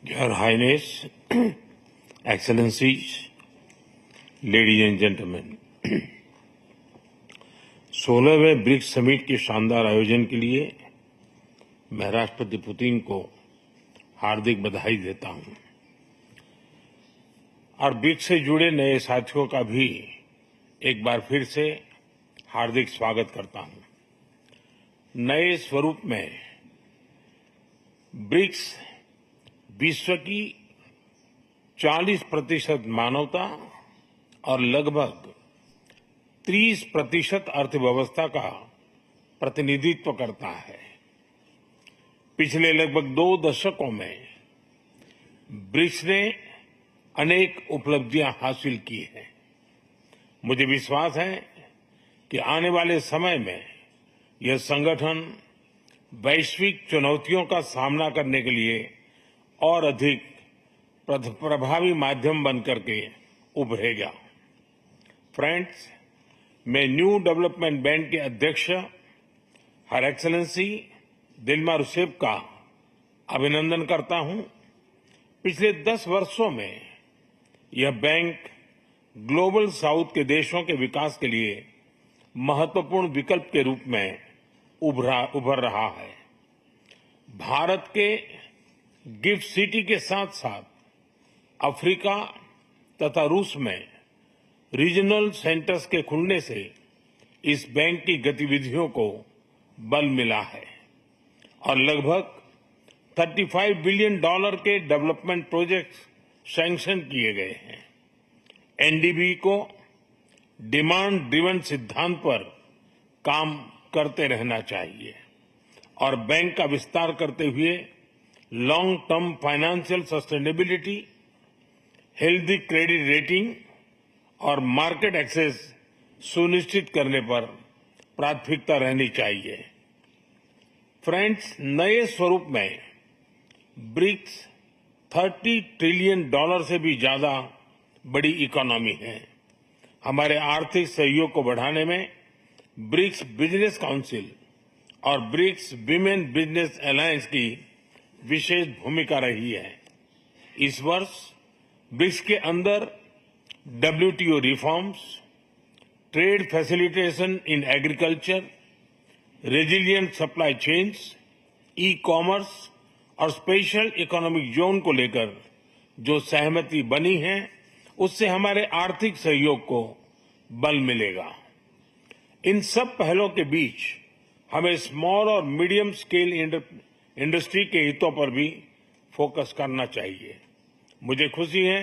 Your Highness, Excellencies, ladies and gentlemen, 16वें BRICS summit के शानदार आयोजन के लिए मैं राष्ट्रपति पुतिन को हार्दिक बधाई देता हूं और ब्रिक्स से जुड़े नए साथियों का भी एक बार फिर से हार्दिक स्वागत करता हूं। नए स्वरूप में ब्रिक्स विश्व की 40% मानवता और लगभग 30% अर्थव्यवस्था का प्रतिनिधित्व करता है। पिछले लगभग 2 दशकों में ब्रिक्स ने अनेक उपलब्धियां हासिल की हैं। मुझे विश्वास है कि आने वाले समय में यह संगठन वैश्विक चुनौतियों का सामना करने के लिए और अधिक प्रभावी माध्यम बनकर के उभरेगा। फ्रेंड्स, मैं न्यू डेवलपमेंट बैंक के अध्यक्ष हर एक्सेलेंसी दिल्मा रूसेफ का अभिनंदन करता हूं। पिछले 10 वर्षों में यह बैंक ग्लोबल साउथ के देशों के विकास के लिए महत्वपूर्ण विकल्प के रूप में उभर रहा है। भारत के गिफ्ट सिटी के साथ साथ अफ्रीका तथा रूस में रीजनल सेंटर्स के खुलने से इस बैंक की गतिविधियों को बल मिला है और लगभग $35 बिलियन के डेवलपमेंट प्रोजेक्ट्स सैंक्शन किए गए हैं। एनडीबी को डिमांड ड्रिवन सिद्धांत पर काम करते रहना चाहिए और बैंक का विस्तार करते हुए long term financial sustainability, healthy credit rating और मार्केट एक्सेस सुनिश्चित करने पर प्राथमिकता रहनी चाहिए। फ्रेंड्स, नए स्वरूप में ब्रिक्स $30 ट्रिलियन से भी ज्यादा बड़ी इकोनॉमी है। हमारे आर्थिक सहयोग को बढ़ाने में ब्रिक्स बिजनेस काउंसिल और ब्रिक्स विमेन बिजनेस अलायंस की विशेष भूमिका रही है। इस वर्ष ब्रिक्स के अंदर WTO reforms, trade facilitation in agriculture, resilient supply chains, e-commerce और स्पेशल इकोनॉमिक जोन को लेकर जो सहमति बनी है, उससे हमारे आर्थिक सहयोग को बल मिलेगा। इन सब पहलों के बीच हमें स्मॉल और मीडियम स्केल इंडस्ट्री के हितों पर भी फोकस करना चाहिए। मुझे खुशी है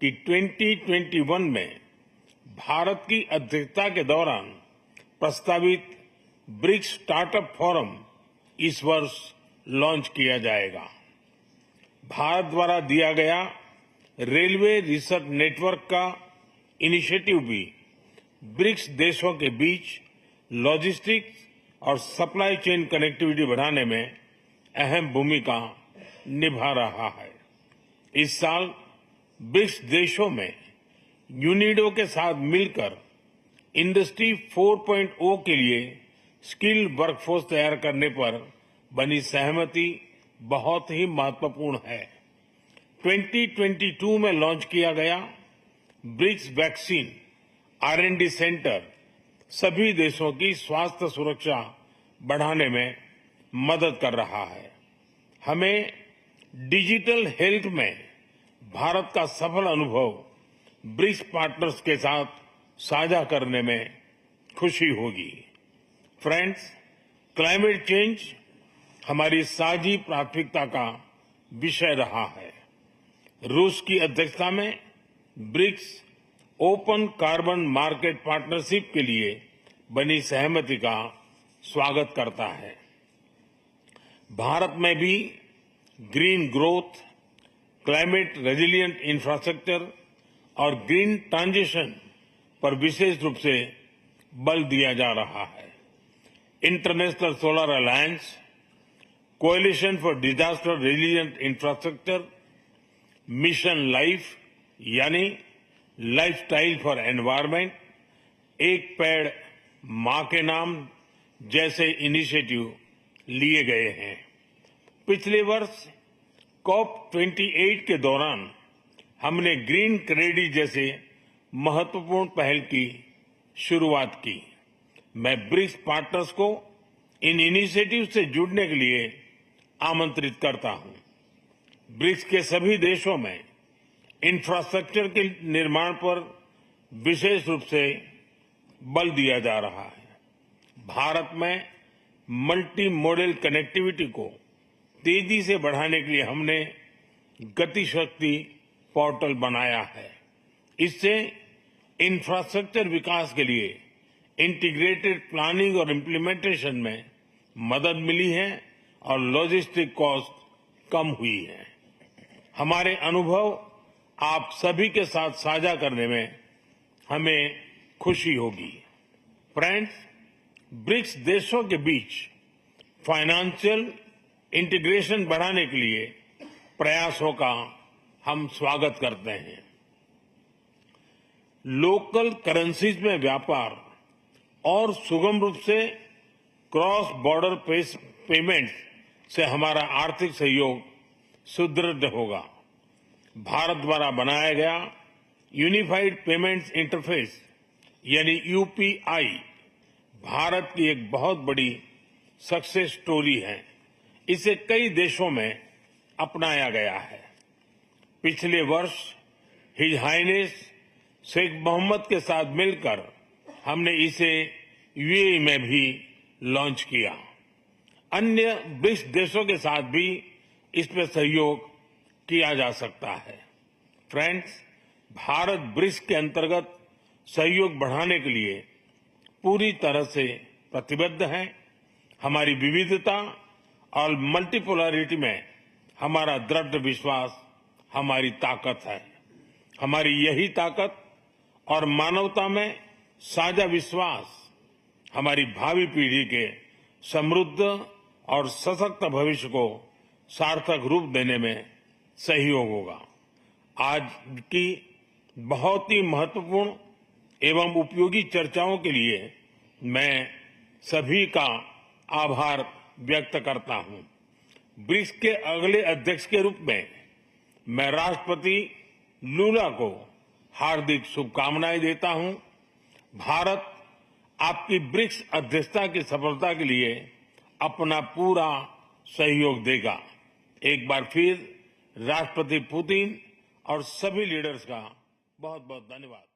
कि 2021 में भारत की अध्यक्षता के दौरान प्रस्तावित ब्रिक्स स्टार्टअप फोरम इस वर्ष लॉन्च किया जाएगा। भारत द्वारा दिया गया रेलवे रिसर्च नेटवर्क का इनिशिएटिव भी ब्रिक्स देशों के बीच लॉजिस्टिक्स और सप्लाई चेन कनेक्टिविटी बढ़ाने में अहम भूमिका निभा रहा है। इस साल ब्रिक्स देशों में यूनिडो के साथ मिलकर इंडस्ट्री 4.0 के लिए स्किल्ड वर्कफोर्स तैयार करने पर बनी सहमति बहुत ही महत्वपूर्ण है। 2022 में लॉन्च किया गया ब्रिक्स वैक्सीन R&D सेंटर सभी देशों की स्वास्थ्य सुरक्षा बढ़ाने में मदद कर रहा है। हमें डिजिटल हेल्थ में भारत का सफल अनुभव ब्रिक्स पार्टनर्स के साथ साझा करने में खुशी होगी। फ्रेंड्स, क्लाइमेट चेंज हमारी साझी प्राथमिकता का विषय रहा है। रूस की अध्यक्षता में BRICS open carbon market partnership के लिए बनी सहमति का स्वागत करता है। भारत में भी green growth, climate resilient infrastructure और ग्रीन ट्रांजिशन पर विशेष रूप से बल दिया जा रहा है। International solar alliance, coalition for disaster resilient infrastructure, mission life यानी लाइफस्टाइल फॉर एनवायरमेंट, एक पेड़ मां के नाम जैसे इनिशिएटिव लिए गए हैं। पिछले वर्ष COP28 के दौरान हमने ग्रीन क्रेडिट जैसे महत्वपूर्ण पहल की शुरुआत की। मैं ब्रिक्स पार्टनर्स को इन इनिशिएटिव से जुड़ने के लिए आमंत्रित करता हूं। ब्रिक्स के सभी देशों में इंफ्रास्ट्रक्चर के निर्माण पर विशेष रूप से बल दिया जा रहा है। भारत में मल्टी मॉडल कनेक्टिविटी को तेजी से बढ़ाने के लिए हमने गति शक्ति पोर्टल बनाया है। इससे इंफ्रास्ट्रक्चर विकास के लिए इंटीग्रेटेड प्लानिंग और इम्प्लीमेंटेशन में मदद मिली है और लॉजिस्टिक कॉस्ट कम हुई है। हमारे अनुभव आप सभी के साथ साझा करने में हमें खुशी होगी। फ्रेंड्स, ब्रिक्स देशों के बीच फाइनेंशियल इंटीग्रेशन बढ़ाने के लिए प्रयासों का हम स्वागत करते हैं। लोकल करेंसीज में व्यापार और सुगम रूप से क्रॉस बॉर्डर पेमेंट से हमारा आर्थिक सहयोग सुदृढ़ होगा। भारत द्वारा बनाया गया यूनिफाइड पेमेंट्स इंटरफेस यानी यूपीआई भारत की एक बहुत बड़ी सक्सेस स्टोरी है। इसे कई देशों में अपनाया गया है। पिछले वर्ष हिज हाइनेस शेख मोहम्मद के साथ मिलकर हमने इसे यूएई में भी लॉन्च किया। अन्य ब्रिक्स देशों के साथ भी इसमें सहयोग किया जा सकता है। फ्रेंड्स, भारत ब्रिक्स के अंतर्गत सहयोग बढ़ाने के लिए पूरी तरह से प्रतिबद्ध है। हमारी विविधता और मल्टीपोलरिटी में हमारा दृढ़ विश्वास हमारी ताकत है। हमारी यही ताकत और मानवता में साझा विश्वास हमारी भावी पीढ़ी के समृद्ध और सशक्त भविष्य को सार्थक रूप देने में सहयोग होगा। आज की बहुत ही महत्वपूर्ण एवं उपयोगी चर्चाओं के लिए मैं सभी का आभार व्यक्त करता हूं। ब्रिक्स के अगले अध्यक्ष के रूप में मैं राष्ट्रपति लूला को हार्दिक शुभकामनाएं देता हूं। भारत आपकी ब्रिक्स अध्यक्षता की सफलता के लिए अपना पूरा सहयोग देगा। एक बार फिर राष्ट्रपति पुतिन और सभी लीडर्स का बहुत बहुत धन्यवाद।